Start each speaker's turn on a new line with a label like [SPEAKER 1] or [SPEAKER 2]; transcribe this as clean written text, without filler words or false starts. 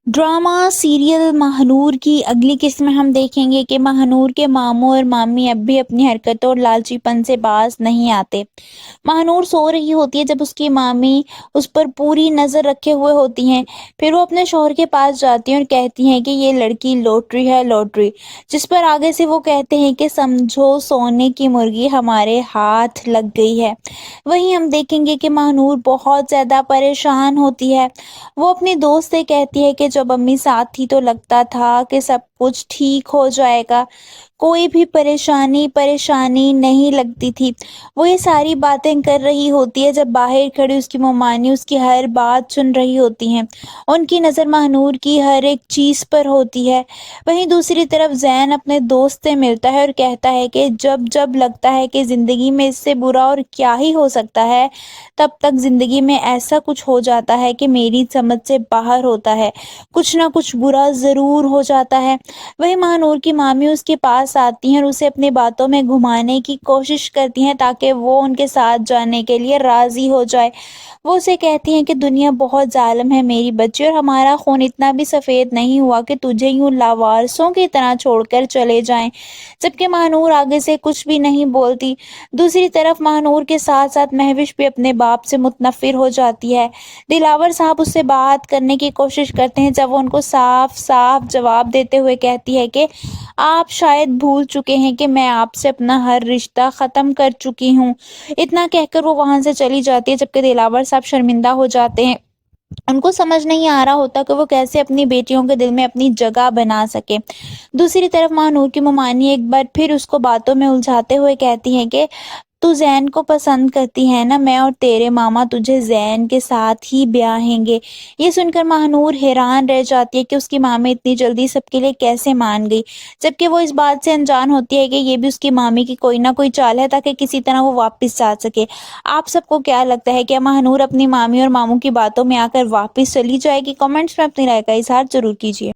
[SPEAKER 1] Drama serial Mahnoor की अगली किस्त में हम देखेंगे कि महानूर के मामू और मामी अब भी अपनी हरकतों और लालचीपन से बाज नहीं आते। महानूर सो रही होती है जब उसकी मामी उस पर पूरी नज़र रखे हुए होती हैं। फिर वो अपने शौहर के पास जाती हैं और कहती हैं कि ये लड़की लॉटरी है, लॉटरी। जिस पर आगे से वो कहते हैं कि समझो सोने की मुर्गी हमारे हाथ लग गई है। वहीं हम देखेंगे कि महानूर बहुत ज़्यादा परेशान होती है। वो अपनी दोस्त से कहती है कि जब अम्मी साथ थी तो लगता था कि सब कुछ ठीक हो जाएगा, कोई भी परेशानी परेशानी नहीं लगती थी। वो ये सारी बातें कर रही होती है जब बाहर खड़ी उसकी ममानी उसकी हर बात सुन रही होती हैं। उनकी नज़र महानूर की हर एक चीज़ पर होती है। वहीं दूसरी तरफ ज़ैन अपने दोस्त से मिलता है और कहता है कि जब जब लगता है कि ज़िंदगी में इससे बुरा और क्या ही हो सकता है, तब तक ज़िंदगी में ऐसा कुछ हो जाता है कि मेरी समझ से बाहर होता है, कुछ ना कुछ बुरा ज़रूर हो जाता है। वहीं महानूर की मामी उसके पास आती हैं और उसे अपनी बातों में घुमाने की कोशिश करती हैं ताकि वो उनके साथ जाने के लिए राज़ी हो जाए। वो उसे कहती हैं कि दुनिया बहुत ज़ालिम है मेरी बच्ची, और हमारा खून इतना भी सफ़ेद नहीं हुआ कि तुझे यूँ लावारिसों की तरह छोड़कर चले जाएं। जबकि महानूर आगे से कुछ भी नहीं बोलती। दूसरी तरफ महानूर के साथ साथ महविश भी अपने बाप से मुतनफ़िर हो जाती है। दिलावर साहब उससे बात करने की कोशिश करते हैं जब वो उनको साफ साफ जवाब देते हुए कहती है कि आप शायद भूल चुके हैं कि मैं आपसे अपना हर रिश्ता ख़त्म कर चुकी हूँ। इतना कहकर वो वहाँ से चली जाती है जबकि दिलावर साहब शर्मिंदा हो जाते हैं। उनको समझ नहीं आ रहा होता कि वो कैसे अपनी बेटियों के दिल में अपनी जगह बना सके। दूसरी तरफ महानूर की ममानी एक बार फिर उसको बातों में उलझाते हुए कहती हैं कि तू ज़ैन को पसंद करती है ना, मैं और तेरे मामा तुझे ज़ैन के साथ ही ब्याहेंगे। ये सुनकर महानूर हैरान रह जाती है कि उसकी मामी इतनी जल्दी सबके लिए कैसे मान गई, जबकि वो इस बात से अनजान होती है कि ये भी उसकी मामी की कोई ना कोई चाल है ताकि किसी तरह वो वापस जा सके। आप सबको क्या लगता है, क्या महानूर अपनी मामी और मामू की बातों में आकर वापस चली जाएगी? कमेंट्स में अपनी राय का इजहार जरूर कीजिए।